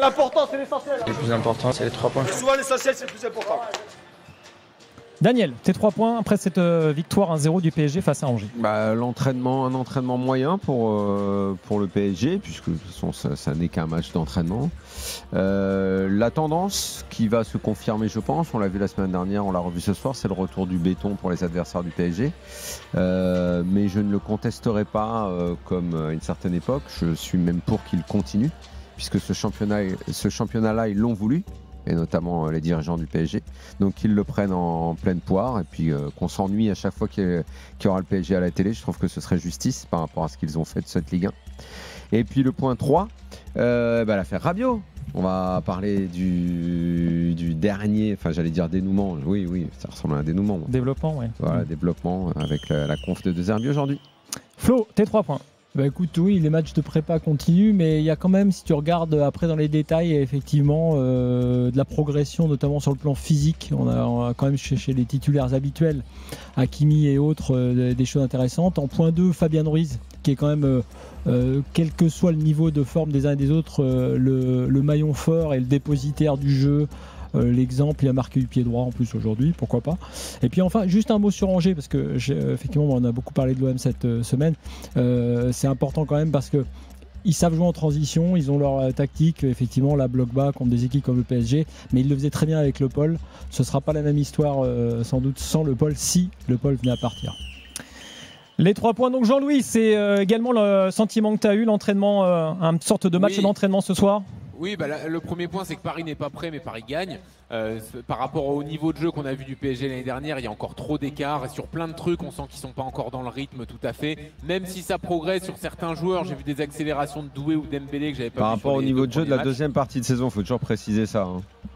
L'important, c'est l'essentiel. Le plus important, c'est les 3 points. Souvent, l'essentiel, c'est le plus important. Daniel, tes 3 points après cette victoire 1-0 du PSG face à Angers. Un entraînement moyen pour le PSG, puisque de toute façon ça n'est qu'un match d'entraînement. La tendance qui va se confirmer, je pense, on l'a vu la semaine dernière, on l'a revu ce soir, c'est le retour du béton pour les adversaires du PSG. Mais je ne le contesterai pas comme à une certaine époque. Je suis même pour qu'il continue, puisque ce championnat-là, ils l'ont voulu, et notamment les dirigeants du PSG. Donc qu'ils le prennent en pleine poire, et puis qu'on s'ennuie à chaque fois qu'il y aura le PSG à la télé. Je trouve que ce serait justice par rapport à ce qu'ils ont fait de cette Ligue 1. Et puis le point 3, l'affaire Rabiot. On va parler du dernier, enfin j'allais dire dénouement, oui, ça ressemble à un dénouement. Développement, oui. Voilà, développement avec la conf de De Zerbi aujourd'hui. Flo, tes 3 points. Écoute, oui, les matchs de prépa continuent, mais il y a quand même, si tu regardes après dans les détails, effectivement, de la progression, notamment sur le plan physique. On a quand même chez les titulaires habituels, Hakimi et autres, des choses intéressantes. En point 2, Fabien Ruiz, qui est quand même, quel que soit le niveau de forme des uns et des autres, le maillon fort et le dépositaire du jeu. L'exemple, il a marqué du pied droit en plus aujourd'hui, pourquoi pas. Et puis enfin, juste un mot sur Angers, parce que effectivement, on a beaucoup parlé de l'OM cette semaine. C'est important quand même parce que ils savent jouer en transition, ils ont leur tactique, effectivement, la bloc bas contre des équipes comme le PSG, mais ils le faisaient très bien avec le Paul. Ce ne sera pas la même histoire sans doute sans le Paul, si le Paul venait à partir. Les 3 points, donc Jean-Louis, c'est également le sentiment que tu as eu, l'entraînement, une sorte de match d'entraînement ce soir. Oui, le premier point, c'est que Paris n'est pas prêt, mais Paris gagne. Par rapport au niveau de jeu qu'on a vu du PSG l'année dernière, il y a encore trop d'écart. Et sur plein de trucs, on sent qu'ils ne sont pas encore dans le rythme tout à fait. Même si ça progresse sur certains joueurs, j'ai vu des accélérations de Doué ou Dembélé que j'avais pas vu. Par rapport au niveau de jeu de la deuxième partie de saison, il faut toujours préciser ça.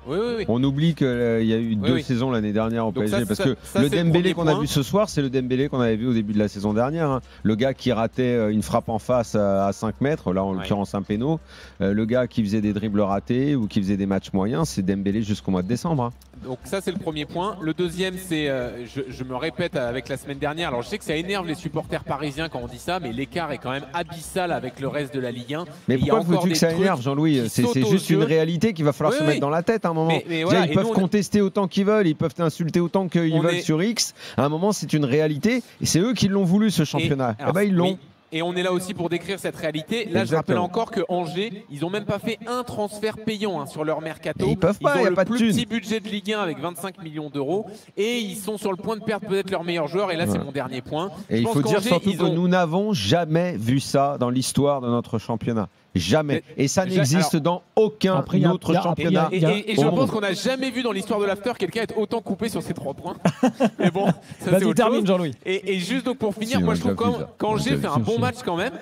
Oui. On oublie qu'il y a eu 2 saisons l'année dernière au PSG. Parce que le Dembélé qu'on a vu ce soir, c'est le Dembélé qu'on avait vu au début de la saison dernière. Le gars qui ratait une frappe en face à 5 mètres, là en l'occurrence un péno. Le gars qui faisait des dribbles ratés ou qui faisait des matchs moyens, c'est Dembélé jusqu'au mois de décembre. Donc ça, c'est le premier point. Le deuxième, c'est, je me répète avec la semaine dernière, alors je sais que ça énerve les supporters parisiens quand on dit ça, mais l'écart est quand même abyssal avec le reste de la Ligue 1. Mais pourquoi veux-tu que ça énerve, Jean-Louis? C'est juste une réalité qu'il va falloir se mettre dans la tête à un moment. Mais voilà, ils peuvent contester autant qu'ils veulent, ils peuvent insulter autant qu'ils veulent sur X. À un moment, c'est une réalité et c'est eux qui l'ont voulu, ce championnat. Ils l'ont. Et on est là aussi pour décrire cette réalité. Là, je rappelle encore que Angers, ils n'ont même pas fait un transfert payant sur leur mercato. Ils peuvent pas, ils ont y a le pas de plus petit budget de Ligue 1 avec 25 millions d'euros. Et ils sont sur le point de perdre peut-être leur meilleur joueur. Et là, c'est mon dernier point. Et il faut dire surtout que nous n'avons jamais vu ça dans l'histoire de notre championnat. Jamais. Et ça n'existe dans aucun autre championnat. Et je pense qu'on n'a jamais vu dans l'histoire de l'after quelqu'un être autant coupé sur ces 3 points. Mais bon, ça c'est autre chose. Jean-Louis. Et juste donc pour finir, moi je trouve qu'Angers fait un bon match quand même.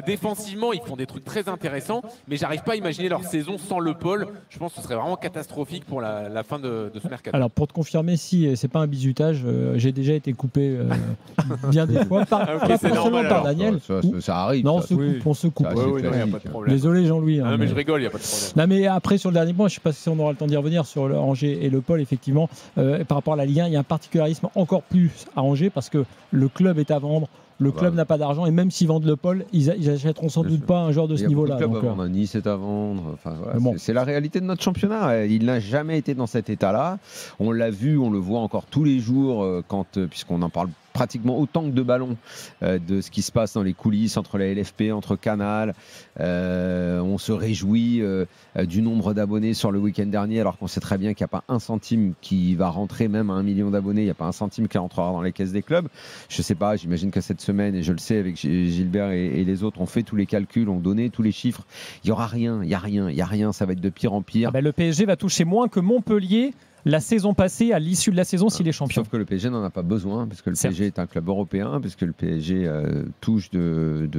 Défensivement, ils font des trucs très intéressants, mais j'arrive pas à imaginer leur saison sans le Paul. Je pense que ce serait vraiment catastrophique pour la fin de ce mercato. Alors pour te confirmer, si c'est pas un bizutage, j'ai déjà été coupé bien des fois, pas forcément par Daniel. Ça arrive. Non, on se coupe. Désolé Jean-Louis. Non, mais je rigole, il n'y a pas de problème. Non, mais après, sur le dernier point, je ne sais pas si on aura le temps d'y revenir sur le Angers et le Paul, effectivement. Par rapport à la Ligue 1, il y a un particularisme encore plus à Angers parce que le club est à vendre. Le club n'a pas d'argent et même s'ils vendent le Paul, ils achèteront sans doute pas un joueur de ce niveau-là. Nice est à vendre. Enfin, voilà, c'est la réalité de notre championnat. Il n'a jamais été dans cet état-là. On l'a vu, on le voit encore tous les jours puisqu'on en parle pratiquement autant que de ballons de ce qui se passe dans les coulisses entre la LFP, entre Canal. On se réjouit du nombre d'abonnés sur le week-end dernier alors qu'on sait très bien qu'il n'y a pas un centime qui va rentrer même à 1 million d'abonnés. Il n'y a pas un centime qui rentrera dans les caisses des clubs. Je ne sais pas, j'imagine que cette semaine, et je le sais avec Gilbert et les autres, on fait tous les calculs, on donné tous les chiffres. Il n'y aura rien, il n'y a rien. Ça va être de pire en pire. Le PSG va toucher moins que Montpellier la saison passée, à l'issue de la saison, s'il est champion. Sauf que le PSG n'en a pas besoin, parce que le PSG est un club européen, parce que le PSG touche de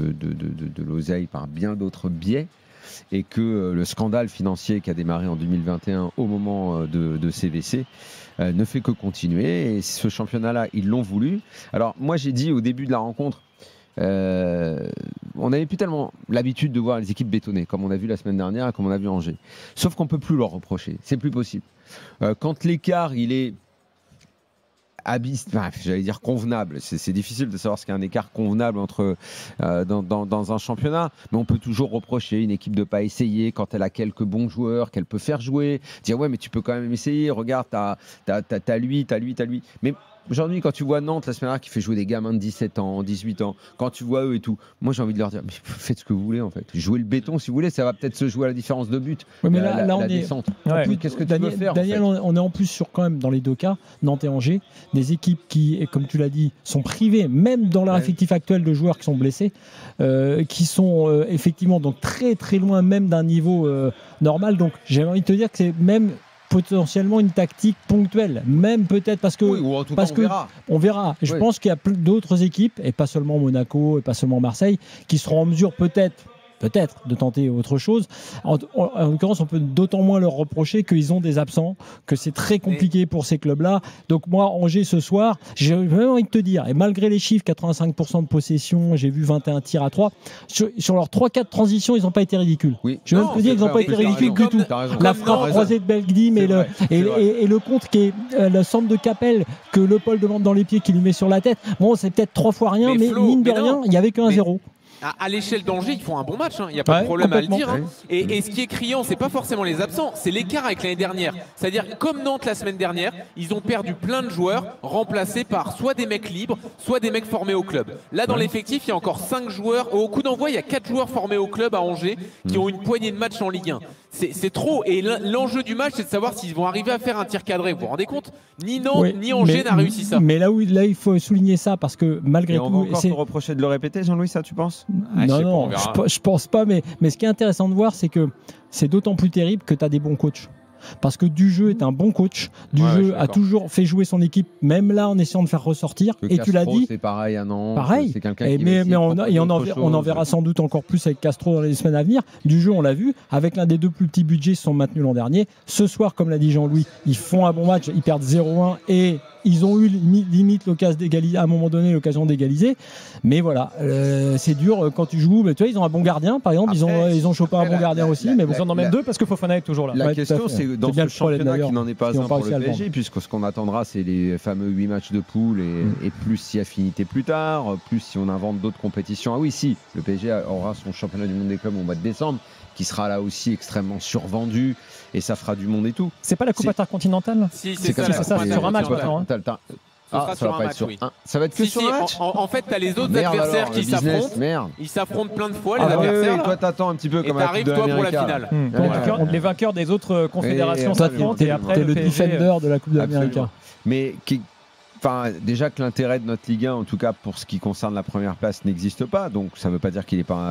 l'oseille par bien d'autres biais, et que le scandale financier qui a démarré en 2021 au moment de CVC ne fait que continuer. Et ce championnat-là, ils l'ont voulu. Alors moi, j'ai dit au début de la rencontre, on n'avait plus tellement l'habitude de voir les équipes bétonnées, comme on a vu la semaine dernière, comme on a vu Angers. Sauf qu'on ne peut plus leur reprocher, c'est plus possible. Quand l'écart il est j'allais dire convenable. C'est difficile de savoir ce qu'est un écart convenable entre dans un championnat, mais on peut toujours reprocher une équipe de pas essayer quand elle a quelques bons joueurs qu'elle peut faire jouer. Dire ouais, mais tu peux quand même essayer. Regarde, t'as lui. Mais aujourd'hui, quand tu vois Nantes la semaine dernière qui fait jouer des gamins de 17 ans, 18 ans, quand tu vois eux et tout, moi j'ai envie de leur dire, mais faites ce que vous voulez en fait. Jouez le béton si vous voulez, ça va peut-être se jouer à la différence de but. Oui, mais là, on est. Descente. Ouais. Qu'est-ce que tu veux faire Daniel, en fait on est en plus sur quand même dans les deux cas, Nantes et Angers, des équipes qui, comme tu l'as dit, sont privées, même dans leur effectif actuel de joueurs qui sont blessés, qui sont effectivement donc très très loin même d'un niveau normal. Donc j'ai envie de te dire que c'est même potentiellement une tactique ponctuelle, même peut-être parce que, oui, ou en tout cas, on verra. Je pense qu'il y a d'autres équipes, et pas seulement Monaco, et pas seulement Marseille, qui seront en mesure peut-être de tenter autre chose. En l'occurrence, on peut d'autant moins leur reprocher qu'ils ont des absents, que c'est très compliqué pour ces clubs-là. Donc moi, Angers ce soir, j'ai vraiment envie de te dire, et malgré les chiffres, 85% de possession, j'ai vu 21 tirs à 3, sur leurs 3-4 transitions, ils n'ont pas été ridicules. Oui. Je vais même te dire qu'ils n'ont pas été ridicules du tout. La frappe croisée de Belgdim et le contre qui est le centre de Capelle que Le Paul demande dans les pieds, qui lui met sur la tête. Bon, c'est peut-être 3 fois rien, mais mine de rien, il n'y avait qu'un 0. À l'échelle d'Angers, ils font un bon match, il n'y a pas de problème à le dire. Et ce qui est criant, c'est pas forcément les absents, c'est l'écart avec l'année dernière. C'est-à-dire, comme Nantes la semaine dernière, ils ont perdu plein de joueurs remplacés par soit des mecs libres, soit des mecs formés au club. Là, dans l'effectif, il y a encore 5 joueurs. Au coup d'envoi, il y a 4 joueurs formés au club à Angers qui ont une poignée de matchs en Ligue 1. C'est trop. Et l'enjeu du match, c'est de savoir s'ils vont arriver à faire un tir cadré. Vous vous rendez compte ? Ni Nantes, ni Angers n'a réussi ça. Mais là, il faut souligner ça parce que malgré tout. On va encore te reprocher de le répéter, Jean-Louis, ça, tu penses ? Non, je pense pas. Mais ce qui est intéressant de voir, c'est que c'est d'autant plus terrible que tu as des bons coachs. Parce que Dujeu est un bon coach. Dujeu a toujours fait jouer son équipe, même là en essayant de faire ressortir. Que et Castro, tu l'as dit. C'est pareil à Nantes. Pareil. C'est quelqu'un mais on en verra sans doute encore plus avec Castro dans les semaines à venir. Dujeu, on l'a vu, avec l'un des 2 plus petits budgets, ils se sont maintenus l'an dernier. Ce soir, comme l'a dit Jean-Louis, ils font un bon match, ils perdent 0-1 et ils ont eu limite l'occasion d'égaliser, à un moment donné l'occasion d'égaliser. Mais voilà, c'est dur quand tu joues. Mais tu vois, ils ont un bon gardien, par exemple. Après, ils ont chopé un bon gardien aussi. Mais Ils en ont même 2 parce que Fofana est toujours là. La question, c'est dans ce championnat qui n'en est pas un pour le PSG, puisque ce qu'on attendra, c'est les fameux 8 matchs de poule et plus si affinité plus tard, plus si on invente d'autres compétitions. Ah oui, si, le PSG aura son championnat du monde des clubs au mois de décembre, qui sera là aussi extrêmement survendu, et ça fera du monde et tout. C'est pas la Coupe intercontinentale ? Si, c'est ça, sur un match maintenant. Ça va être sur un match, oui. Ça va être que sur un match. En fait, tu as les autres adversaires qui s'affrontent. Ils s'affrontent plein de fois, les adversaires. Oui, toi, t'attends un petit peu comme et t'arrives, toi, pour la finale. Les vainqueurs des autres confédérations s'affrontent et après t'es le defender de la Coupe d'Amérique. Mais déjà que l'intérêt de notre Ligue 1, en tout cas pour ce qui concerne la première place, n'existe pas. Donc ça ne veut pas dire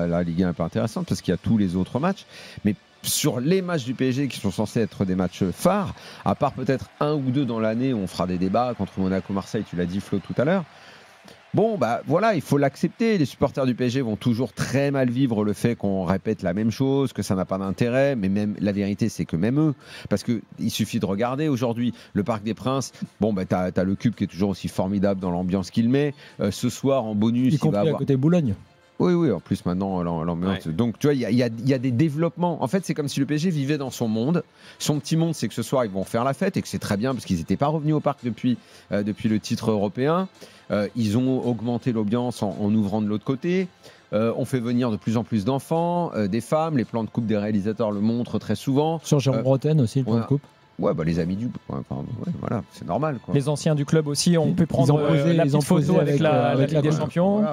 la Ligue 1 n'est pas intéressante parce qu'il y a tous les autres matchs. Mais sur les matchs du PSG qui sont censés être des matchs phares, à part peut-être 1 ou 2 dans l'année où on fera des débats contre Monaco-Marseille, tu l'as dit Flo tout à l'heure. Bon, voilà, il faut l'accepter. Les supporters du PSG vont toujours très mal vivre le fait qu'on répète la même chose, que ça n'a pas d'intérêt. Mais même la vérité, c'est que même eux, parce qu'il suffit de regarder aujourd'hui le Parc des Princes. Bon, t'as le Cube qui est toujours aussi formidable dans l'ambiance qu'il met. Ce soir, en bonus, il va avoir... à côté de Boulogne. Oui, en plus maintenant l'ambiance. Ouais. Donc tu vois, il y a des développements. En fait, c'est comme si le PSG vivait dans son monde. Son petit monde, c'est que ce soir ils vont faire la fête et que c'est très bien parce qu'ils n'étaient pas revenus au parc depuis le titre européen. Ils ont augmenté l'ambiance en ouvrant de l'autre côté. On fait venir de plus en plus d'enfants, des femmes. Les plans de coupe des réalisateurs le montrent très souvent. Sur Jérôme Bretagne aussi, le plan de coupe. Ouais, les amis du voilà, c'est normal. Les anciens du club aussi, on peut prendre la petite photo avec la Ligue des Champions.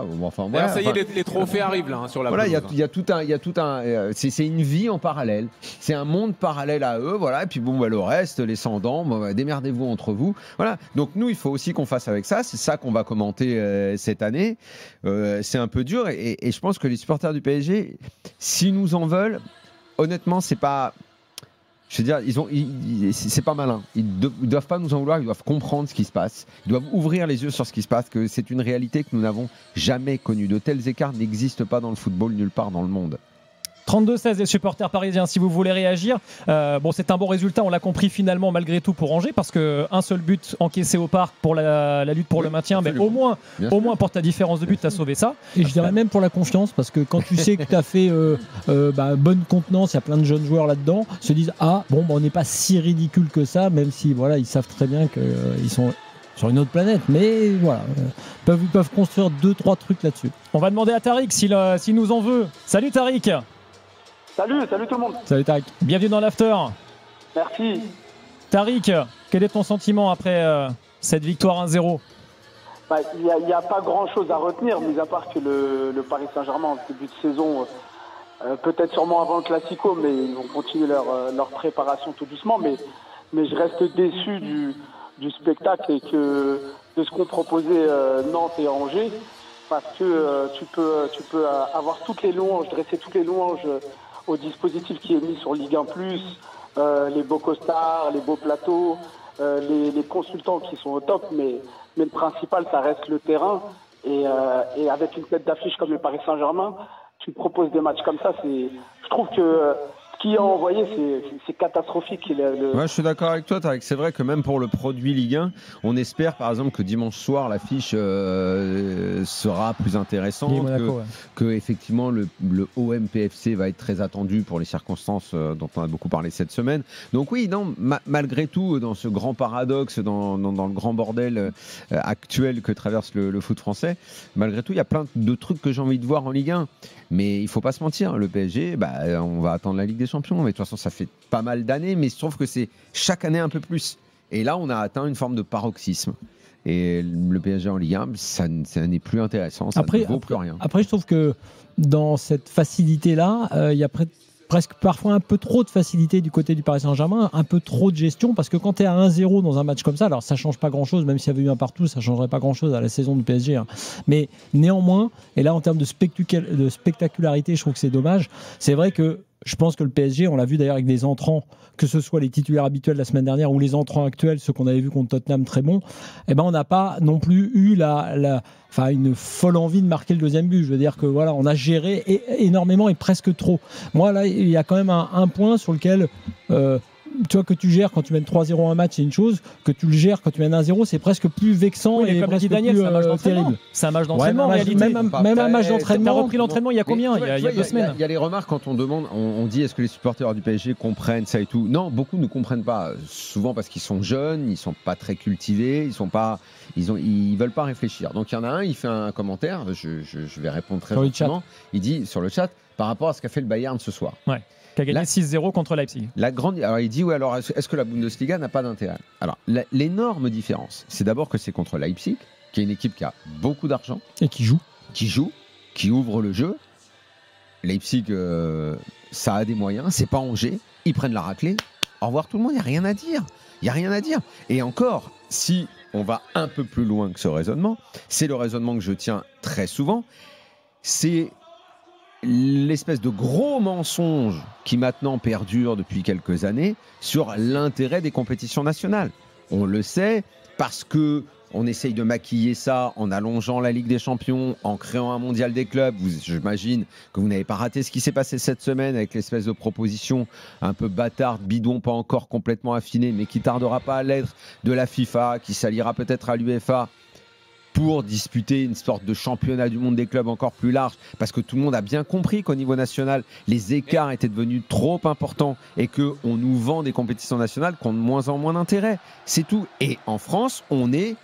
Voilà, ça y est, les trophées arrivent là sur la pelouse. Voilà, il y a tout un c'est une vie en parallèle. C'est un monde parallèle à eux, voilà. Et puis le reste, les sans-dents, démerdez-vous entre vous. Voilà. Donc nous, il faut aussi qu'on fasse avec ça. C'est ça qu'on va commenter cette année. C'est un peu dur et je pense que les supporters du PSG, s'ils nous en veulent, honnêtement, c'est pas. Je veux dire, c'est pas malin. Ils doivent pas nous en vouloir, ils doivent comprendre ce qui se passe. Ils doivent ouvrir les yeux sur ce qui se passe, que c'est une réalité que nous n'avons jamais connue. De tels écarts n'existent pas dans le football nulle part dans le monde. 32-16 des supporters parisiens, si vous voulez réagir. C'est un bon résultat, on l'a compris finalement malgré tout pour Angers, parce qu'un seul but encaissé au parc pour la lutte pour le maintien, mais au moins pour ta différence de but, tu as sauvé ça. Et je dirais même pour la confiance, parce que quand tu sais que tu as fait bonne contenance, il y a plein de jeunes joueurs là-dedans, se disent on n'est pas si ridicule que ça, même si ils savent très bien qu'ils sont sur une autre planète, mais voilà, ils peuvent construire 2-3 trucs là-dessus. On va demander à Tariq s'il nous en veut. Salut Tariq. Salut tout le monde. Salut Tariq. Bienvenue dans l'After. Merci. Tariq, quel est ton sentiment après cette victoire 1-0 ? Il n'y a pas grand-chose à retenir, mis à part que le Paris Saint-Germain, en début de saison, peut-être sûrement avant le Classico, mais ils vont continuer leur préparation tout doucement. Mais je reste déçu du spectacle et de ce qu'ont proposé Nantes et Angers, parce que tu peux avoir toutes les louanges, dresser toutes les louanges au dispositif qui est mis sur Ligue 1+, les beaux costards, les beaux plateaux, les consultants qui sont au top, mais le principal, ça reste le terrain. Et avec une tête d'affiche comme le Paris Saint-Germain, tu proposes des matchs comme ça. Je trouve que ce qu'il a envoyé, c'est catastrophique. Ouais, je suis d'accord avec toi, Tarek. C'est vrai que même pour le produit Ligue 1, on espère par exemple que dimanche soir l'affiche sera plus intéressante, que effectivement le OM PFC va être très attendu pour les circonstances dont on a beaucoup parlé cette semaine. Donc oui, non, malgré tout, dans ce grand paradoxe, dans le grand bordel actuel que traverse le foot français, malgré tout, il y a plein de trucs que j'ai envie de voir en Ligue 1. Mais il ne faut pas se mentir, le PSG, on va attendre la Ligue des Champions. Mais de toute façon, ça fait pas mal d'années, mais je trouve que c'est chaque année un peu plus. Et là, on a atteint une forme de paroxysme. Et le PSG en Ligue 1, ça n'est plus intéressant, ça ne vaut plus rien. Après, je trouve que dans cette facilité-là, il y a presque parfois un peu trop de facilité du côté du Paris Saint-Germain, un peu trop de gestion, parce que quand tu es à 1-0 dans un match comme ça, alors ça change pas grand-chose, même s'il y avait eu un partout, ça changerait pas grand-chose à la saison du PSG. Hein. Mais néanmoins, et là en termes de spectacularité, je trouve que c'est dommage. C'est vrai que je pense que le PSG, on l'a vu d'ailleurs avec des entrants, que ce soit les titulaires habituels la semaine dernière ou les entrants actuels, ceux qu'on avait vu contre Tottenham très bons, on n'a pas non plus eu une folle envie de marquer le deuxième but. Je veux dire que voilà, on a géré énormément et presque trop. Moi là, il y a quand même un point sur lequel tu vois, que tu gères quand tu mènes 3-0 un match, c'est une chose, que tu le gères quand tu mènes 1-0, c'est presque plus vexant et presque Daniel, plus terrible. C'est un match d'entraînement en réalité. Même un match d'entraînement. Tu as repris l'entraînement il y a combien? Il y a 2 semaines. Il y a les remarques quand on demande, on dit est-ce que les supporters du PSG comprennent ça et tout. Non, beaucoup ne comprennent pas. Souvent parce qu'ils sont jeunes, ils sont pas très cultivés, ils veulent pas réfléchir. Donc il y en a un, il fait un commentaire, je vais répondre très rapidement. Il dit sur le chat par rapport à ce qu'a fait le Bayern ce soir. Ouais. Qui a gagné 6-0 contre Leipzig. Alors il dit alors est-ce que la Bundesliga n'a pas d'intérêt? Alors l'énorme différence, c'est d'abord que c'est contre Leipzig, qui est une équipe qui a beaucoup d'argent et qui ouvre le jeu. Leipzig, ça a des moyens, c'est pas Angers, ils prennent la raclée. Au revoir tout le monde, il y a rien à dire. Et encore, si on va un peu plus loin que ce raisonnement, c'est le raisonnement que je tiens très souvent, c'est l'espèce de gros mensonge qui maintenant perdure depuis quelques années sur l'intérêt des compétitions nationales. On le sait parce que on essaye de maquiller ça en allongeant la Ligue des Champions, en créant un mondial des clubs. J'imagine que vous n'avez pas raté ce qui s'est passé cette semaine avec l'espèce de proposition un peu bâtarde, bidon, pas encore complètement affinée, mais qui tardera pas à l'être, de la FIFA, qui s'alliera peut-être à l'UEFA pour disputer une sorte de championnat du monde des clubs encore plus large, parce que tout le monde a bien compris qu'au niveau national, les écarts étaient devenus trop importants et qu'on nous vend des compétitions nationales qui ont de moins en moins d'intérêt. C'est tout. Et en France, on est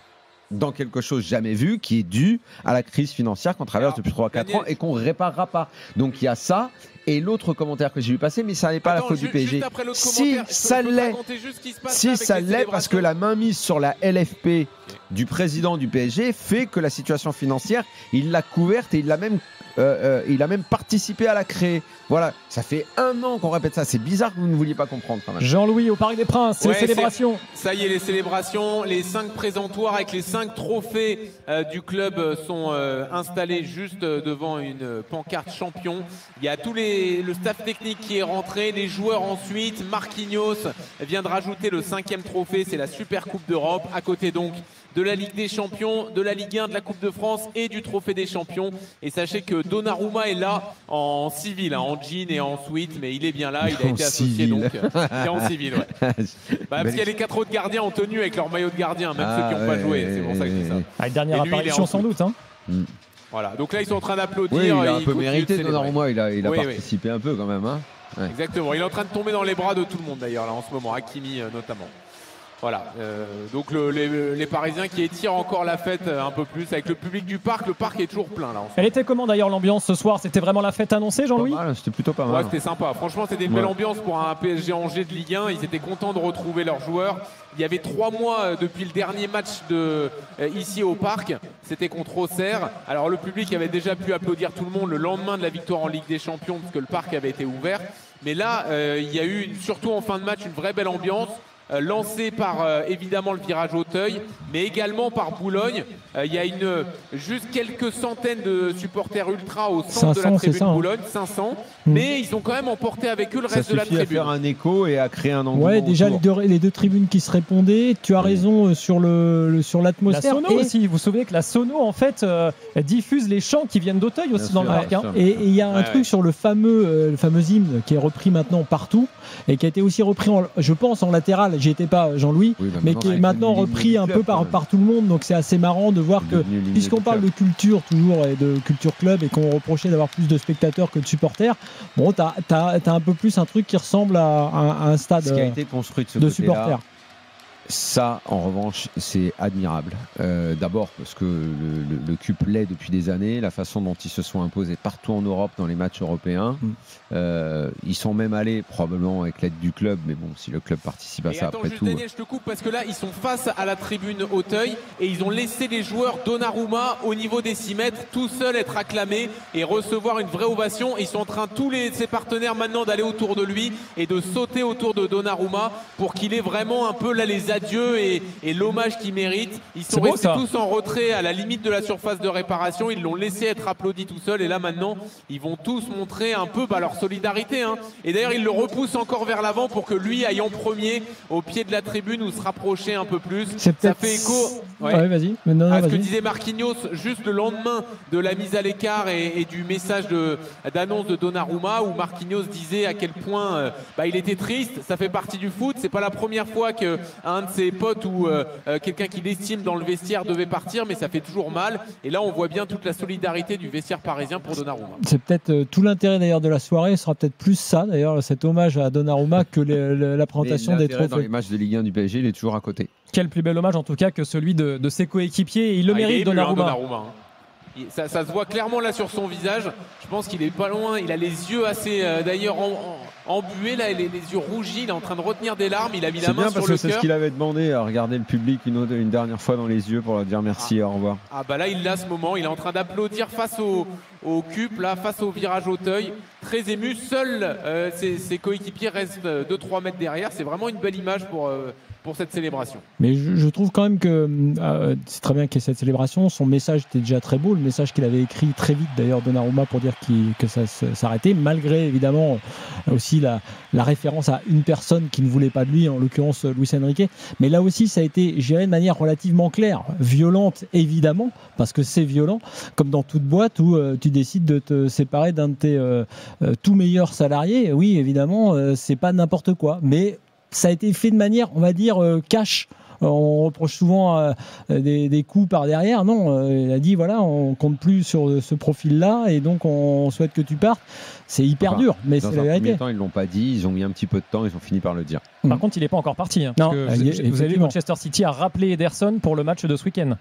dans quelque chose jamais vu qui est dû à la crise financière qu'on traverse depuis 3-4 ans et qu'on ne réparera pas. Donc il y a ça. Et l'autre commentaire que j'ai vu passer, mais ça n'est pas la faute du PSG. Si ça l'est, parce que la mainmise sur la LFP du président du PSG fait que la situation financière, il l'a couverte et il a même participé à la créer. Voilà, ça fait 1 an qu'on répète ça. C'est bizarre que vous ne vouliez pas comprendre quand même. Jean-Louis, au Parc des Princes, les célébrations. Ça y est, les célébrations, les 5 présentoirs avec les 5 trophées du club sont installés juste devant une pancarte champion. Il y a le staff technique qui est rentré, les joueurs ensuite. Marquinhos vient de rajouter le 5e trophée, c'est la Super Coupe d'Europe. À côté donc de la Ligue des Champions, de la Ligue 1, de la Coupe de France et du Trophée des Champions. Et sachez que Donnarumma est là en civil, en jean et en sweat, mais il est bien là, il a été associé donc. Il est en civil, ouais. Parce qu'il y a les 4 autres gardiens en tenue avec leur maillot de gardien, même ceux qui n'ont pas joué, c'est pour ça que je dis ça. Une dernière apparition sans doute. Voilà, donc là ils sont en train d'applaudir. Oui, il a un peu mérité Donnarumma, il a participé un peu quand même. Exactement, il est en train de tomber dans les bras de tout le monde d'ailleurs là en ce moment, Hakimi notamment. Voilà, donc les Parisiens qui étirent encore la fête un peu plus avec le public du parc. Le parc est toujours plein là. Elle était comment d'ailleurs l'ambiance ce soir? C'était vraiment la fête annoncée, Jean-Louis? C'était plutôt pas mal. Ouais, c'était sympa. Franchement, c'était une belle ambiance pour un PSG Angers de Ligue 1. Ils étaient contents de retrouver leurs joueurs. Il y avait 3 mois depuis le dernier match ici au parc. C'était contre Auxerre. Alors le public avait déjà pu applaudir tout le monde le lendemain de la victoire en Ligue des Champions parce que le parc avait été ouvert. Mais là, il y a eu, surtout en fin de match, une vraie belle ambiance. Lancé par évidemment le virage Auteuil, mais également par Boulogne. Il y a juste quelques centaines de supporters ultra au centre 500, de la tribune hein. Boulogne, 500. Mais ils ont quand même emporté avec eux le reste de la tribune. Ça suffit à faire un écho et à créer un engouement. Ouais, déjà les deux tribunes qui se répondaient. Tu as raison sur l'atmosphère. La sono aussi. Vous vous souvenez que la sono en fait diffuse les chants qui viennent d'Auteuil aussi dans le parc. Hein. Et il y a un truc sur le fameux hymne qui est repris maintenant partout et qui a été aussi repris, je pense, en latéral. J'y étais pas, Jean-Louis, mais qui est maintenant repris un peu par tout le monde. Donc c'est assez marrant de voir que, puisqu'on parle de culture toujours et de culture club et qu'on reprochait d'avoir plus de spectateurs que de supporters, bon, t'as un peu plus un truc qui ressemble à un stade qui a été construit de supporters. Ça, en revanche, c'est admirable. D'abord parce que le CUP l'est depuis des années, la façon dont ils se sont imposés partout en Europe dans les matchs européens. Ils sont même allés, probablement avec l'aide du club, mais bon, si le club participe à ça après tout. Daniel, je te coupe parce que là, ils sont face à la tribune Auteuil et ils ont laissé les joueurs Donnarumma au niveau des 6 mètres, tout seuls être acclamés et recevoir une vraie ovation. Ils sont en train, ses partenaires maintenant, d'aller autour de lui et de sauter autour de Donnarumma pour qu'il ait vraiment un peu là les adieux et l'hommage qu'il mérite. Ils sont restés tous en retrait à la limite de la surface de réparation. Ils l'ont laissé être applaudi tout seul et là maintenant, ils vont tous montrer un peu leur solidarité. Hein. Et d'ailleurs, ils le repoussent encore vers l'avant pour que lui aille en premier au pied de la tribune ou se rapprocher un peu plus. Ça fait écho vas-y. à ce que disait Marquinhos juste le lendemain de la mise à l'écart et du message d'annonce de Donnarumma où Marquinhos disait à quel point il était triste. Ça fait partie du foot. C'est pas la première fois qu'un de ses potes ou quelqu'un qu'il estime dans le vestiaire devait partir, mais ça fait toujours mal. Et là, on voit bien toute la solidarité du vestiaire parisien pour Donnarumma. C'est peut-être tout l'intérêt d'ailleurs de la soirée sera peut-être plus ça d'ailleurs, cet hommage à Donnarumma que la présentation des trophées. Dans les matchs de Ligue 1 du PSG, il est toujours à côté. Quel plus bel hommage en tout cas que celui de ses coéquipiers. Il le mérite, Donnarumma. Ça se voit clairement là sur son visage. Je pense qu'il est pas loin. Il a les yeux assez d'ailleurs embués là, les yeux rougis. Il est en train de retenir des larmes. Il a mis la main sur le cœur. C'est bien parce que c'est ce qu'il avait demandé, à regarder le public une dernière fois dans les yeux pour leur dire merci et au revoir. Là il l'a ce moment. Il est en train d'applaudir face au CUP, là, face au virage Auteuil. Très ému. Seuls ses coéquipiers restent 2-3 mètres derrière. C'est vraiment une belle image pour cette célébration. Mais je trouve quand même que c'est très bien qu'il y ait cette célébration. Son message était déjà très beau, le message qu'il avait écrit très vite d'ailleurs Donnarumma pour dire que ça s'arrêtait, malgré évidemment aussi la référence à une personne qui ne voulait pas de lui, en l'occurrence Luis Enrique. Mais là aussi ça a été géré de manière relativement claire, violente évidemment, parce que c'est violent, comme dans toute boîte où tu décides de te séparer d'un de tes tout meilleurs salariés. Oui, évidemment, c'est pas n'importe quoi, mais ça a été fait de manière, on va dire, cash. On reproche souvent des coups par derrière. Non, il a dit, voilà, on compte plus sur ce profil-là et donc on souhaite que tu partes. C'est hyper dur, mais c'est la vérité. Dans un premier temps, ils ne l'ont pas dit. Ils ont mis un petit peu de temps. Ils ont fini par le dire. Par contre, il n'est pas encore parti. Hein, parce que vous avez vu, Manchester City a rappelé Ederson pour le match de ce week-end.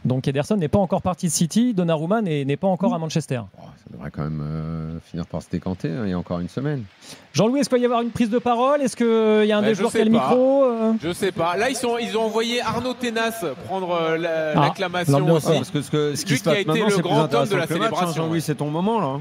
Donc Ederson n'est pas encore parti de City, Donnarumma n'est pas encore à Manchester. Ça devrait quand même finir par se décanter, il y a encore une semaine. Jean-Louis, est-ce qu'il va y avoir une prise de parole? Est-ce qu'il y a un des joueurs qui a le micro? Je sais pas. Là, ils ont envoyé Arnaud Tenas prendre l'acclamation aussi. Parce que ce qui se passe maintenant, c'est plus intéressant de la célébration. Jean-Louis, c'est ton moment là.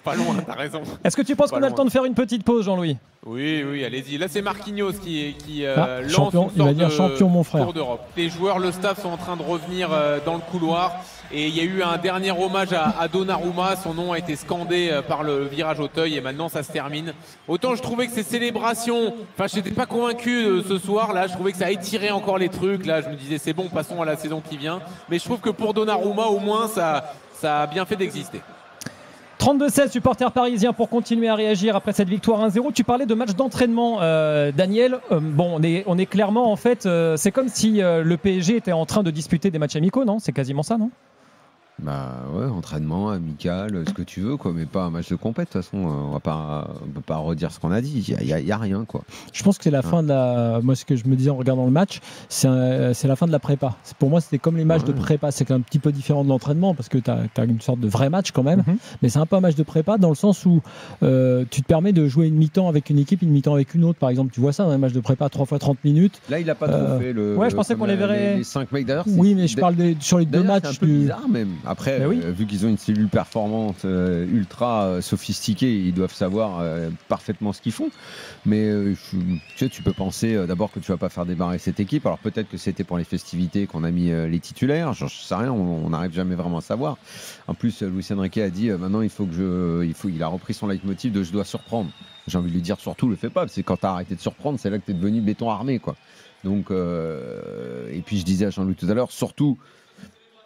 Pas loin, t'as raison. Est-ce que tu penses qu'on a le temps de faire une petite pause, Jean-Louis? Oui, allez-y. Là, c'est Marquinhos qui lance champion, une sorte de champion, mon frère. Tour d'Europe. Les joueurs, le staff sont en train de revenir dans le couloir. Et il y a eu un dernier hommage à Donnarumma. Son nom a été scandé par le virage Auteuil et maintenant ça se termine. Autant je trouvais que ces célébrations, je n'étais pas convaincu ce soir. Là, je trouvais que ça étirait encore les trucs. Là, je me disais c'est bon, passons à la saison qui vient. Mais je trouve que pour Donnarumma, au moins, ça a bien fait d'exister. 32-16 supporters parisiens pour continuer à réagir après cette victoire 1-0. Tu parlais de match d'entraînement, Daniel. On est clairement en fait, c'est comme si le PSG était en train de disputer des matchs amicaux, non? C'est quasiment ça, non? Entraînement, amical, ce que tu veux, quoi, mais pas un match de compète. De toute façon, on peut pas redire ce qu'on a dit. Il y a rien, quoi. Je pense que c'est la fin de la. Moi, ce que je me disais en regardant le match, c'est la fin de la prépa. Pour moi, c'était comme les matchs de prépa. C'est un petit peu différent de l'entraînement parce que tu as une sorte de vrai match quand même. Mais c'est un peu un match de prépa dans le sens où tu te permets de jouer une mi-temps avec une équipe, une mi-temps avec une autre. Par exemple, tu vois ça dans un match de prépa 3 fois 30 minutes. Là, il a pas trop fait le. Ouais, je pensais qu'on les verrait. Les 5 mecs derrière. Oui, mais je parle sur les deux matchs. C'est un peu bizarre, même. Après, vu qu'ils ont une cellule performante ultra sophistiquée, ils doivent savoir parfaitement ce qu'ils font. Mais tu peux penser d'abord que tu vas pas faire démarrer cette équipe. Alors peut-être que c'était pour les festivités qu'on a mis les titulaires. Je sais rien, on n'arrive jamais vraiment à savoir. En plus, Luis Enrique a dit maintenant il a repris son leitmotiv de je dois surprendre. J'ai envie de lui dire surtout le fais pas, parce que quand tu as arrêté de surprendre, c'est là que tu es devenu béton armé, quoi. Donc et puis je disais à Jean-Louis tout à l'heure, surtout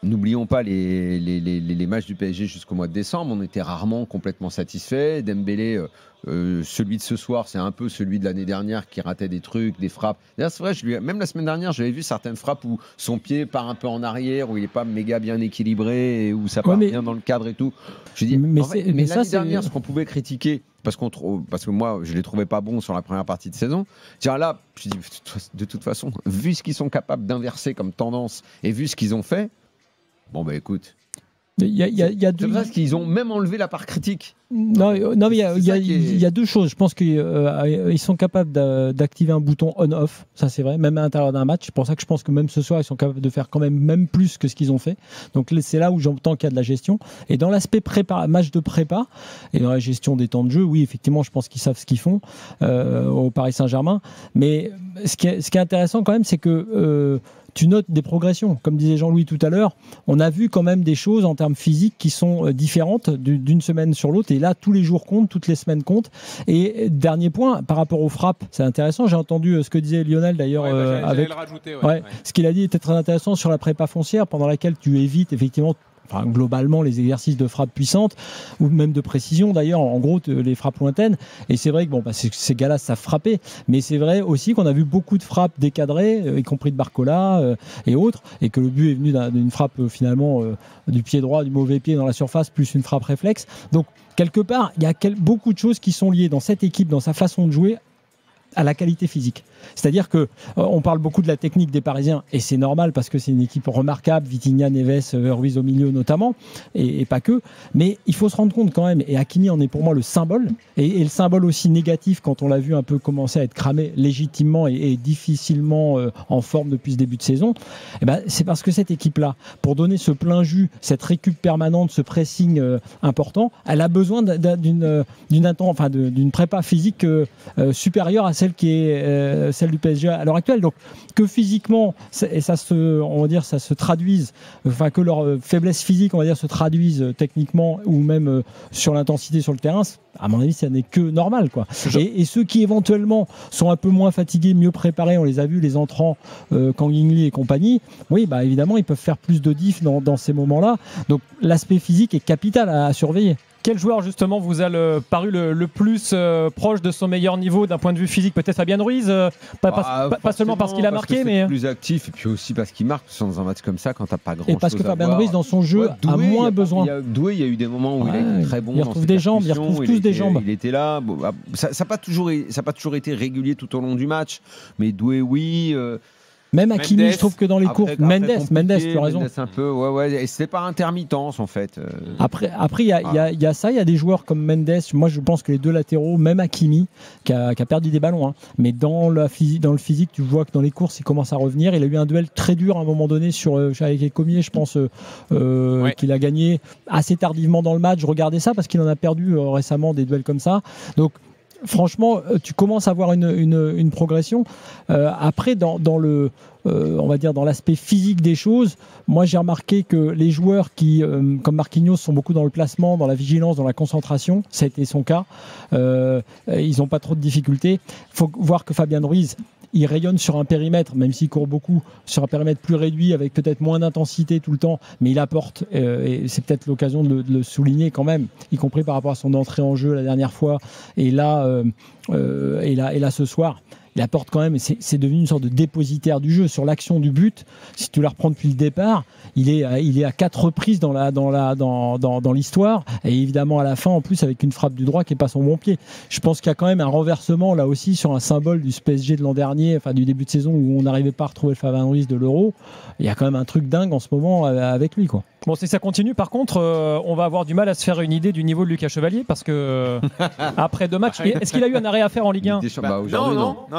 n'oublions pas les matchs du PSG jusqu'au mois de décembre. On était rarement complètement satisfait. Dembélé, celui de ce soir, c'est un peu celui de l'année dernière qui ratait des trucs, des frappes. D'ailleurs, c'est vrai, même la semaine dernière, j'avais vu certaines frappes où son pied part un peu en arrière, où il n'est pas méga bien équilibré, et où ça part bien dans le cadre et tout. Je dis, mais l'année dernière, ce qu'on pouvait critiquer, parce que moi, je ne les trouvais pas bons sur la première partie de saison. Là, je dis, de toute façon, vu ce qu'ils sont capables d'inverser comme tendance et vu ce qu'ils ont fait, bon, écoute. Il y a deux... parce qu'ils ont même enlevé la part critique. Non, mais il y a deux choses. Je pense qu'ils sont capables d'activer un bouton on-off. Ça, c'est vrai, même à l'intérieur d'un match. C'est pour ça que je pense que même ce soir, ils sont capables de faire quand même plus que ce qu'ils ont fait. Donc, c'est là où j'entends qu'il y a de la gestion. Et dans l'aspect match de prépa et dans la gestion des temps de jeu, oui, effectivement, je pense qu'ils savent ce qu'ils font au Paris Saint-Germain. Mais ce qui est intéressant quand même, c'est que tu notes des progressions. Comme disait Jean-Louis tout à l'heure, on a vu quand même des choses en termes physiques qui sont différentes d'une semaine sur l'autre. Et là, tous les jours comptent, toutes les semaines comptent. Et dernier point, par rapport aux frappes, c'est intéressant. J'ai entendu ce que disait Lionel d'ailleurs. J'allais le rajouter. Ce qu'il a dit était très intéressant sur la prépa foncière, pendant laquelle tu évites effectivement globalement les exercices de frappe puissante ou même de précision d'ailleurs, en gros les frappes lointaines. Et c'est vrai que ces gars-là savent frapper, mais c'est vrai aussi qu'on a vu beaucoup de frappes décadrées, y compris de Barcola et autres, et que le but est venu d'une frappe finalement du pied droit, du mauvais pied dans la surface, plus une frappe réflexe. Donc quelque part, il y a beaucoup de choses qui sont liées dans cette équipe, dans sa façon de jouer, à la qualité physique. C'est-à-dire que on parle beaucoup de la technique des Parisiens, et c'est normal parce que c'est une équipe remarquable, Vitinha, Neves, Ruiz au milieu notamment, et pas que, mais il faut se rendre compte quand même, et Hakimi en est pour moi le symbole, et le symbole aussi négatif quand on l'a vu un peu commencer à être cramé légitimement et difficilement en forme depuis ce début de saison, c'est parce que cette équipe-là, pour donner ce plein jus, cette récup permanente, ce pressing important, elle a besoin d'une prépa physique supérieure à celle qui est celle du PSG à l'heure actuelle. Donc que physiquement, et ça se traduise, que leur faiblesse physique, on va dire, se traduise techniquement ou même sur l'intensité sur le terrain, à mon avis, ça n'est que normal, quoi. Et ceux qui éventuellement sont un peu moins fatigués, mieux préparés, on les a vus, les entrants, Kang In-lee et compagnie, oui, évidemment, ils peuvent faire plus de diff dans ces moments-là. Donc l'aspect physique est capital à surveiller. Quel joueur justement vous a paru le plus proche de son meilleur niveau d'un point de vue physique? Peut-être Fabian Ruiz, pas seulement parce qu'il a marqué, mais plus actif, et puis aussi parce qu'il marque. Dans un match comme ça, quand t'as pas grand-chose. Et parce que Fabian Ruiz dans son jeu a moins besoin. Doué, il y a eu des moments où il a été très bon. Il retrouve des jambes, il retrouve tous des jambes. Il était là. Ça n'a pas toujours été régulier tout au long du match, mais Doué, oui. Même Hakimi, je trouve que dans les courses, Mendes, tu as raison. Un peu, et c'est par intermittence en fait. Après, il y a ça, il y a des joueurs comme Mendes. Moi, je pense que les deux latéraux, même Hakimi, qui a perdu des ballons, mais dans le physique, tu vois que dans les courses, il commence à revenir. Il a eu un duel très dur à un moment donné avec Ecomier, je pense, qu'il a gagné assez tardivement dans le match. Regardez ça parce qu'il en a perdu récemment des duels comme ça. Donc franchement, tu commences à avoir une progression. Après, on va dire dans l'aspect physique des choses, moi j'ai remarqué que les joueurs qui, comme Marquinhos, sont beaucoup dans le placement, dans la vigilance, dans la concentration, ça a été son cas. Ils n'ont pas trop de difficultés. Il faut voir que Fabian Ruiz, il rayonne sur un périmètre, même s'il court beaucoup, sur un périmètre plus réduit, avec peut-être moins d'intensité tout le temps, mais il apporte, et c'est peut-être l'occasion de le souligner quand même, y compris par rapport à son entrée en jeu la dernière fois, et là ce soir. il apporte quand même, c'est devenu une sorte de dépositaire du jeu sur l'action du but. Si tu la reprends depuis le départ, il est à 4 reprises dans l'histoire, et évidemment à la fin en plus avec une frappe du droit qui est pas son bon pied. Je pense qu'il y a quand même un renversement là aussi sur un symbole du PSG de l'an dernier, enfin du début de saison où on n'arrivait pas à retrouver le Fabien Ruiz de l'Euro. Il y a quand même un truc dingue en ce moment avec lui, quoi. Bon, si ça continue, par contre, on va avoir du mal à se faire une idée du niveau de Lucas Chevalier parce que après 2 matchs, est-ce qu'il a eu un arrêt à faire en Ligue 1?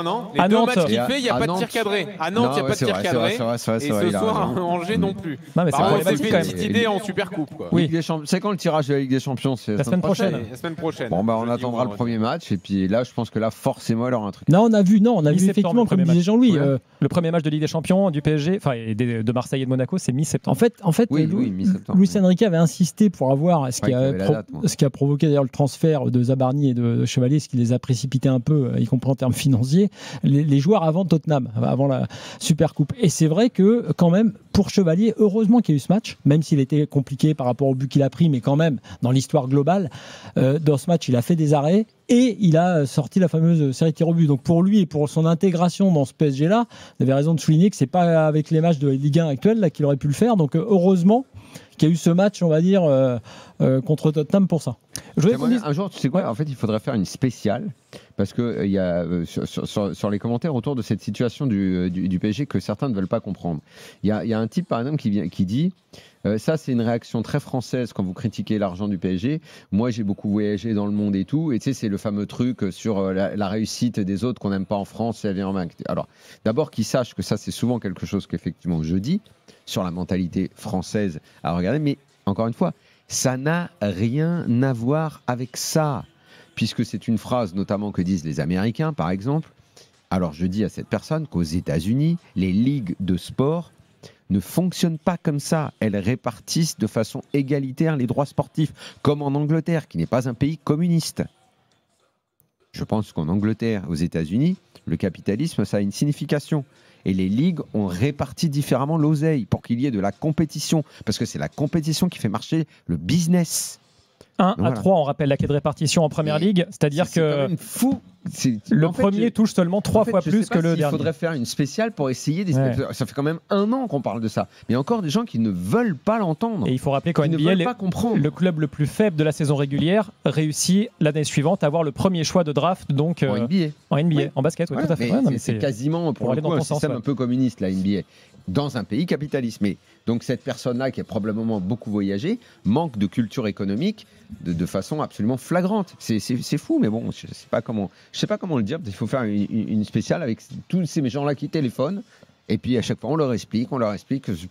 Non. Les 2 matchs qu'il fait, il n'y a pas de tir cadré. À Nantes, il n'y a pas de tir cadré. Et ce soir, à Angers non plus. Non, mais c'est problématique quand même. Une petite idée en Super Coupe. Oui. C'est quand le tirage de la Ligue des Champions? C'est la semaine prochaine. La semaine prochaine. Bon, on attendra le premier match et puis là, je pense que là, forcément, il y aura un truc. Non, on a vu effectivement, comme disait Jean-Louis. Le premier match de Ligue des Champions du PSG, enfin de Marseille et de Monaco, c'est mi-septembre. En fait, Luis Enrique avait insisté pour avoir ce qui a provoqué d'ailleurs le transfert de Zabarni et de Chevalier, ce qui les a précipités un peu, y compris en termes financiers, les joueurs avant Tottenham, avant la Super Coupe. Et c'est vrai que quand même, pour Chevalier, heureusement qu'il y a eu ce match, même s'il était compliqué par rapport au but qu'il a pris, mais quand même, dans l'histoire globale, dans ce match, il a fait des arrêts et il a sorti la fameuse série de tirs au but. Donc pour lui et pour son intégration dans ce PSG-là, vous avez raison de souligner que c'est pas avec les matchs de Ligue 1 actuels là qu'il aurait pu le faire. Donc heureusement qu'il y a eu ce match, on va dire, contre Tottenham pour ça. Un jour, tu sais quoi, en fait, il faudrait faire une spéciale parce que il y a sur les commentaires autour de cette situation du PSG que certains ne veulent pas comprendre. Il y a un type, par exemple, qui dit ça, c'est une réaction très française quand vous critiquez l'argent du PSG. Moi, j'ai beaucoup voyagé dans le monde et tout. Et tu sais, c'est le fameux truc sur la réussite des autres qu'on n'aime pas en France. Ça vient en main. Alors, d'abord, qu'ils sachent que ça, c'est souvent quelque chose qu'effectivement je dis sur la mentalité française à regarder. Mais encore une fois, ça n'a rien à voir avec ça. Puisque c'est une phrase notamment que disent les Américains, par exemple. Alors, je dis à cette personne qu'aux États-Unis, les ligues de sport ne fonctionnent pas comme ça. Elles répartissent de façon égalitaire les droits sportifs, comme en Angleterre, qui n'est pas un pays communiste. Je pense qu'en Angleterre, aux États-Unis, le capitalisme, ça a une signification. Et les ligues ont réparti différemment l'oseille pour qu'il y ait de la compétition, parce que c'est la compétition qui fait marcher le business. 1 à 3, on rappelle la clé de répartition en première ligue, c'est-à-dire que quand même fou. Le premier touche seulement 3 fois plus que le dernier. Il faudrait faire une spéciale pour essayer Ça fait quand même 1 an qu'on parle de ça. Mais il y a encore des gens qui ne veulent pas l'entendre. Et il faut rappeler qu'en NBA, le club le plus faible de la saison régulière réussit l'année suivante à avoir le premier choix de draft donc, en NBA. En basket, voilà, tout à fait. C'est quasiment pour le coup, un système un peu communiste, la NBA, dans un pays capitaliste. Mais donc cette personne-là, qui a probablement beaucoup voyagé, manque de culture économique de façon absolument flagrante. C'est fou, mais bon, je ne sais pas comment le dire. Il faut faire une spéciale avec tous ces gens-là qui téléphonent. Et puis à chaque fois, on leur explique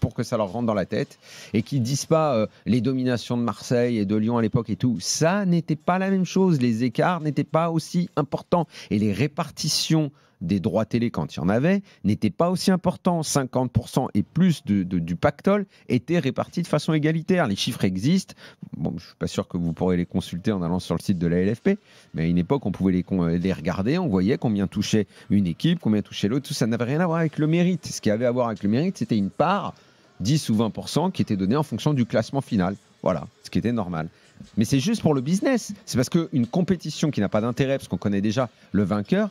pour que ça leur rentre dans la tête. Et qu'ils ne disent pas les dominations de Marseille et de Lyon à l'époque et tout. Ça n'était pas la même chose. Les écarts n'étaient pas aussi importants. Et les répartitions des droits télé, quand il y en avait, n'étaient pas aussi importants. 50% et plus du pactole étaient répartis de façon égalitaire. Les chiffres existent. Bon, je ne suis pas sûr que vous pourrez les consulter en allant sur le site de la LFP, mais à une époque, on pouvait les regarder. On voyait combien touchait une équipe, combien touchait l'autre. Tout ça n'avait rien à voir avec le mérite. Ce qui avait à voir avec le mérite, c'était une part, 10 ou 20%, qui était donnée en fonction du classement final. Voilà, ce qui était normal. Mais c'est juste pour le business. C'est parce qu'une compétition qui n'a pas d'intérêt, parce qu'on connaît déjà le vainqueur,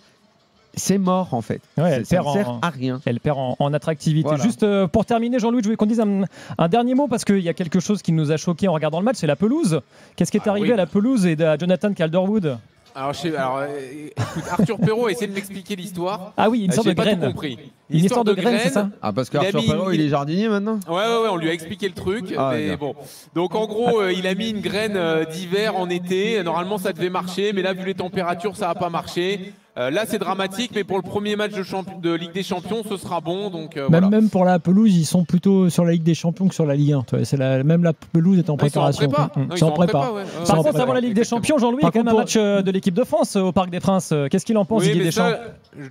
c'est mort en fait. Ouais, ça ne sert à rien. Elle perd en attractivité. Voilà. Juste pour terminer, Jean-Louis, je voulais qu'on dise un dernier mot parce qu'il y a quelque chose qui nous a choqué en regardant le match, c'est la pelouse. Qu'est-ce qui est arrivé à la pelouse et à Jonathan Calderwood? Écoute, Arthur Perrault a essayé de m'expliquer l'histoire. Ah oui, une histoire de graine. Pas tout compris. Une histoire de graine, c'est ça? Ah, parce qu'Arthur Perrault, il est jardinier maintenant? Ouais, on lui a expliqué le truc. Mais bon. Donc en gros, il a mis une graine d'hiver en été. Normalement, ça devait marcher, mais là, vu les températures, ça n'a pas marché. Là, c'est dramatique, mais pour le premier match de Ligue des Champions, ce sera bon. Donc, voilà. Même pour la pelouse, ils sont plutôt sur la Ligue des Champions que sur la Ligue 1. Même la pelouse est en préparation. Ils sont en prépa. Par contre, avant la Ligue des Champions, Jean-Louis, il y a quand même un match de l'équipe de France au Parc des Princes. Qu'est-ce qu'il en pense, Didier Deschamps?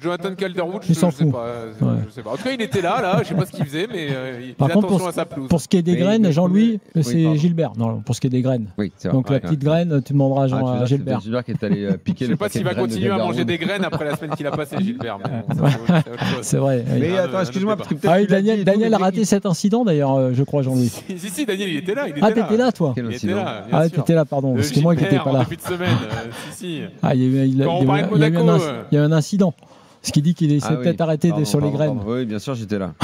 Jonathan Calderwood, je sais pas. En tout cas, il était là, je sais pas ce qu'il faisait, mais il faisait attention à sa pelouse. Pour ce qui est des graines, Jean-Louis, c'est Gilbert. Non, pour ce qui est des graines. Donc la petite graine, tu demanderas à Gilbert. Gilbert qui est allé piquer. Je sais pas s'il va continuer à manger des graines après la semaine qu'il a passée, Gilbert. C'est vrai. Mais attends, excuse-moi, parce que Daniel a raté cet incident d'ailleurs, je crois, Jean-Louis. Si, Daniel, il était là. Ah, t'étais là, toi? Ah, t'étais là, pardon. C'est moi qui n'étais pas là. Début de semaine, si. Ah, il y a eu un incident. Ce qui dit qu'il s'est peut-être arrêté sur les graines. Oui, bien sûr, j'étais là.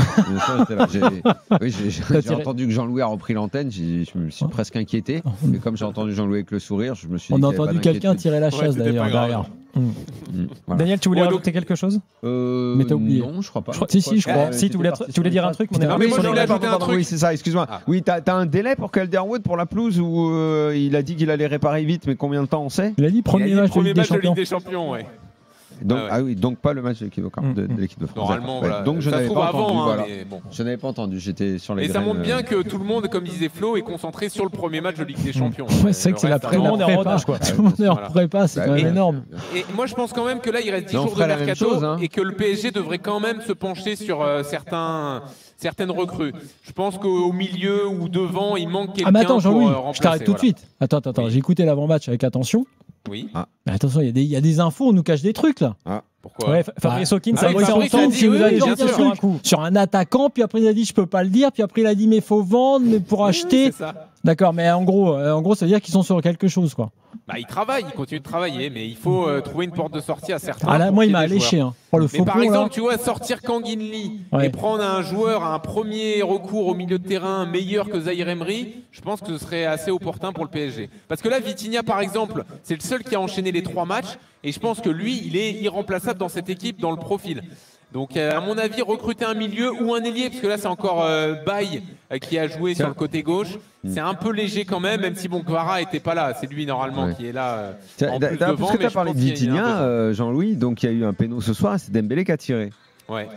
J'ai entendu que Jean-Louis a repris l'antenne, je me suis presque inquiété. Mais comme j'ai entendu Jean-Louis avec le sourire, je me suis dit. On a entendu quelqu'un tirer la chasse d'ailleurs derrière. Voilà. Daniel, tu voulais rajouter quelque chose? Mais t'as oublié. Non, je crois pas. Si, je crois. Si, tu voulais dire un truc, mais moi je voulais ajouter un truc. Oui, c'est ça, excuse-moi. Oui, t'as un délai pour Calderwood pour la pelouse où il a dit qu'il allait réparer vite, mais combien de temps on sait? Il a dit premier match de Ligue des Champions, ouais. Donc, donc pas le match de l'équipe de France. Normalement, voilà. Donc je n'avais pas entendu. Voilà. Je n'avais pas entendu. J'étais sur les. Et ça montre bien que tout le monde, comme disait Flo, est concentré sur le premier match de Ligue des Champions. Ouais, c'est vrai que c'est la prépa. Tout le monde est en rodage, quoi. Tout le monde est en prépa, c'est quand même énorme. Et moi, je pense quand même que là, il reste 10 jours de mercato et que le PSG devrait quand même se pencher sur certaines recrues. Je pense qu'au milieu ou devant, il manque quelqu'un. Ah, mais attends, Jean-Louis, remplacer, je t'arrête tout de suite. Attends, j'ai écouté l'avant-match avec attention. Oui. Mais attention, il y a des infos, on nous cache des trucs là. Pourquoi? Ouais, Fabrice Hawkins a dit si vous allez sortir sur un coup sur un attaquant, puis après il a dit je peux pas le dire, puis après il a dit mais faut vendre, mais pour acheter. D'accord, mais en gros, ça veut dire qu'ils sont sur quelque chose, quoi. Bah, il travaille, il continue de travailler, mais il faut trouver une porte de sortie à certains. Ah là, moi, il m'a alléché. Hein. Mais par exemple, tu vois, sortir Kanginli et prendre un joueur à un premier recours au milieu de terrain meilleur que Zahir Emery, je pense que ce serait assez opportun pour le PSG. Parce que là, Vitinha, par exemple, c'est le seul qui a enchaîné les 3 matchs, et je pense que lui, il est irremplaçable dans cette équipe, dans le profil. Donc, à mon avis, recruter un milieu ou un ailier, parce que là, c'est encore Baye qui a joué sur le côté gauche. C'est un peu léger quand même si Kvara n'était pas là. C'est lui, normalement, qui est là. Parce que tu as parlé de Vitinha, Jean-Louis, donc il y a eu un péno ce soir, c'est Dembélé qui a tiré. Ouais.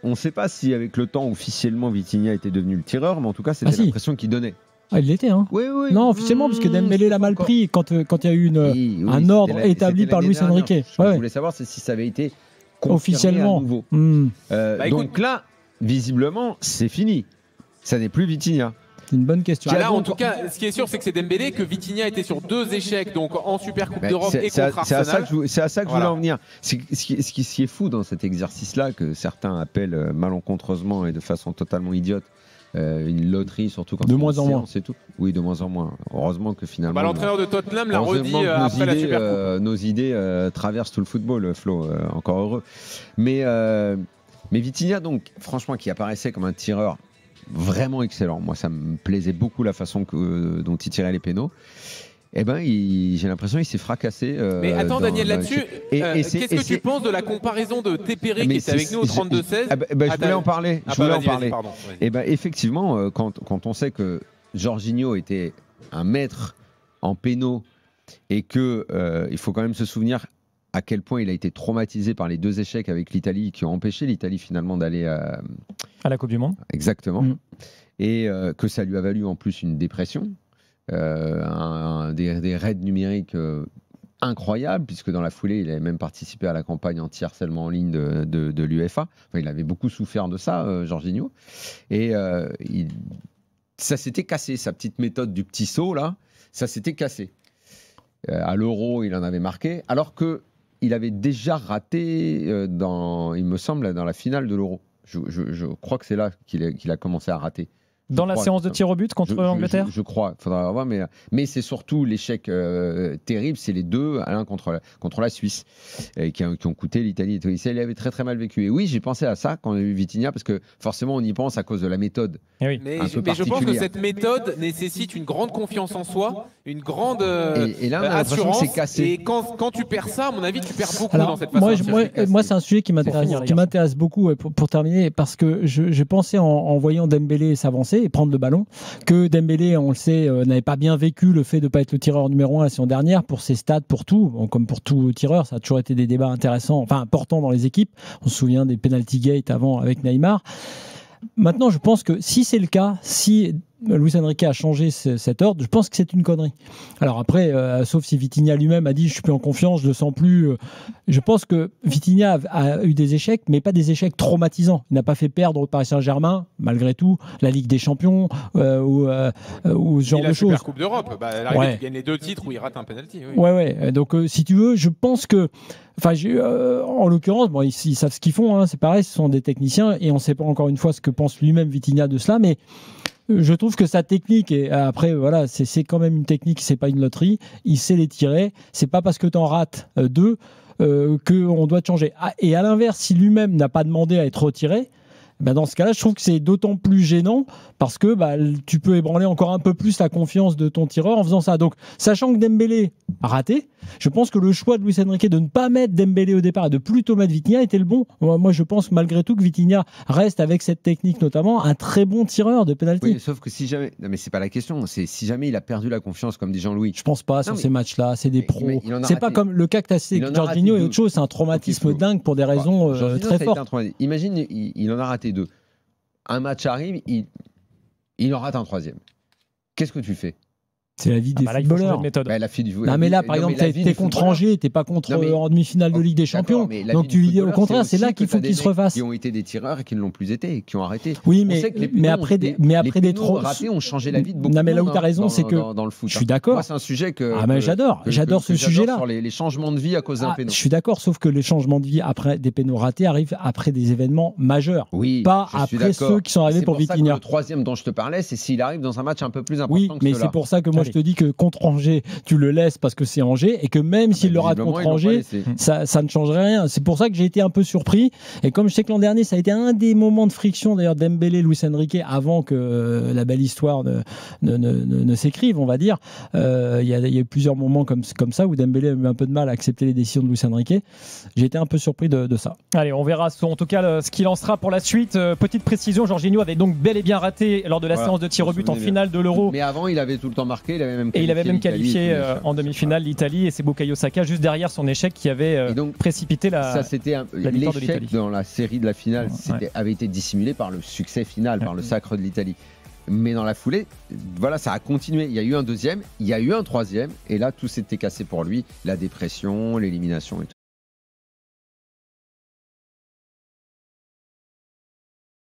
On ne sait pas si, avec le temps, officiellement, Vitinha était devenu le tireur, mais en tout cas, c'était l'impression qu'il donnait. Ah, il l'était, hein. Oui. Non, officiellement, parce que Dembélé l'a mal pris quand il y a eu un ordre établi par Luis Enrique. Je voulais savoir si ça avait été officiellement à nouveau. Donc là, visiblement, c'est fini. Ça n'est plus Vitinha. C'est une bonne question. Là, en tout cas, ce qui est sûr, c'est que c'est Dembélé, que Vitinha était sur 2 échecs, donc en Super Coupe d'Europe et contre Arsenal. C'est à ça que je voulais en venir. Ce qui est fou dans cet exercice-là, que certains appellent malencontreusement et de façon totalement idiote, une loterie, surtout quand de moins en moins. C'est tout. Oui, de moins en moins. Heureusement que finalement. L'entraîneur de Tottenham l'a redit après la Super Coupe. Nos idées traversent tout le football, Flo. Encore heureux. Mais Vitinha, donc, franchement, qui apparaissait comme un tireur vraiment excellent. Moi, ça me plaisait beaucoup la façon dont il tirait les pénaux. Eh ben, j'ai l'impression qu'il s'est fracassé. Mais attends, Daniel, là-dessus, qu'est-ce que tu penses de la comparaison de Tépéré qui était avec nous au 32-16 je voulais en parler. Et ben, effectivement, quand on sait que Jorginho était un maître en pénaux et que il faut quand même se souvenir à quel point il a été traumatisé par les 2 échecs avec l'Italie qui ont empêché l'Italie finalement d'aller à la Coupe du Monde. Exactement. Et que ça lui a valu en plus une dépression. Des raids numériques incroyables, puisque dans la foulée, il avait même participé à la campagne anti-harcèlement en ligne de l'UEFA. Enfin, il avait beaucoup souffert de ça, Jorginho. Et ça s'était cassé, sa petite méthode du petit saut, là, ça s'était cassé. À l'Euro, il en avait marqué, alors qu'il avait déjà raté, il me semble, dans la finale de l'Euro. Je crois que c'est là qu'il a commencé à rater. Dans la séance de tir au but contre l'Angleterre, je crois. Il faudra voir, mais c'est surtout l'échec terrible. C'est les 2 l'un contre la Suisse qui ont coûté l'Italie. Il avait très très mal vécu. Et oui, j'ai pensé à ça quand on a vu Vitinha, parce que forcément on y pense à cause de la méthode. Oui. Mais je pense que cette méthode nécessite une grande confiance en soi, une grande et là, on a assurance. Que c'est cassé. Et quand tu perds ça, à mon avis, tu perds beaucoup dans cette façon. Moi, c'est un sujet qui m'intéresse beaucoup pour terminer, parce que je pensais en voyant Dembélé s'avancer et prendre le ballon, que Dembélé, on le sait, n'avait pas bien vécu le fait de ne pas être le tireur numéro 1 la saison dernière, pour ses stats, pour tout, comme pour tout tireur. Ça a toujours été des débats intéressants, enfin importants dans les équipes. On se souvient des penalty gate avant avec Neymar. Maintenant, je pense que si c'est le cas, si Luis Enrique a changé cet ordre, je pense que c'est une connerie. Alors après, sauf si Vitinha lui-même a dit je suis plus en confiance, je le sens plus. Je pense que Vitinha a eu des échecs, mais pas des échecs traumatisants. Il n'a pas fait perdre au Paris Saint-Germain, malgré tout, la Ligue des Champions ou ce genre de choses. La Super Coupe d'Europe, il gagne les 2 titres où il rate un penalty. Oui. Ouais. Donc si tu veux, je pense que, en l'occurrence, ils savent ce qu'ils font. Hein, c'est pareil, ce sont des techniciens et on ne sait pas encore une fois ce que pense lui-même Vitinha de cela, mais je trouve que sa technique, et après voilà, c'est quand même une technique, c'est pas une loterie, il sait les tirer, c'est pas parce que tu en rates 2 qu'on doit changer. Et à l'inverse, si lui-même n'a pas demandé à être retiré, dans ce cas-là, je trouve que c'est d'autant plus gênant parce que tu peux ébranler encore un peu plus la confiance de ton tireur en faisant ça. Donc, sachant que Dembélé a raté, je pense que le choix de Luis Enrique de ne pas mettre Dembélé au départ et de plutôt mettre Vitinha était le bon. Moi, je pense malgré tout que Vitinha reste avec cette technique notamment un très bon tireur de pénalty. Oui, sauf que si jamais, non mais c'est pas la question, c'est si jamais il a perdu la confiance comme dit Jean-Louis. Je pense pas sur ces matchs-là, c'est des pros. C'est pas comme le cas que tu as cité avec Jorginho et autre chose, c'est un traumatisme dingue pour des raisons très fortes. Imagine, il en a raté 2. Un match arrive, il en rate un 3e. Qu'est-ce que tu fais? C'est la vie des footballeurs. La fille du non, mais là, par exemple, t'es contre Angers, t'es pas contre en demi-finale de Ligue des Champions. Donc tu dis au contraire, c'est là qu'il faut qu'ils se refassent. Qui ont été des tireurs et qui ne l'ont plus été, qui ont arrêté. Oui, mais après des trop ratés ont changé la vie de beaucoup de monde. Non, mais là où t'as raison, c'est que dans le foot. Je suis d'accord. Moi, c'est un sujet que. Ah, mais j'adore ce sujet-là. Sur les changements de vie à cause d'un péno. Je suis d'accord, sauf que les changements de vie après des pénaux ratés arrivent après des événements majeurs. Oui. Pas après ceux qui sont arrivés pour Vitinha. Le 3e dont je te parlais, c'est s'il arrive dans un match un peu plus important. Oui, mais c'est pour ça que moi je te dis que contre Angers, tu le laisses parce que c'est Angers et que même s'il le rate contre Angers, ça ne changerait rien. C'est pour ça que j'ai été un peu surpris. Et comme je sais que l'an dernier, ça a été un des moments de friction d'ailleurs Dembélé, Luis Enrique, avant que la belle histoire ne s'écrive, on va dire. Il y a eu plusieurs moments comme ça où Dembélé a eu un peu de mal à accepter les décisions de Luis Enrique. J'ai été un peu surpris de ça. Allez, on verra en tout cas ce qu'il en sera pour la suite. Petite précision, Jorginho avait donc bel et bien raté lors de la séance de tir au but en finale de l'Euro. Mais avant, il avait tout le temps marqué, il avait même qualifié en demi-finale l'Italie, et c'est Bukayo Saka juste derrière son échec qui avait précipité la victoire de l'Italie. L'échec dans la série de la finale avait été dissimulé par le succès final, par le sacre de l'Italie. Mais dans la foulée, voilà, ça a continué. Il y a eu un 2e, il y a eu un 3e, et là tout s'était cassé pour lui, la dépression, l'élimination et tout.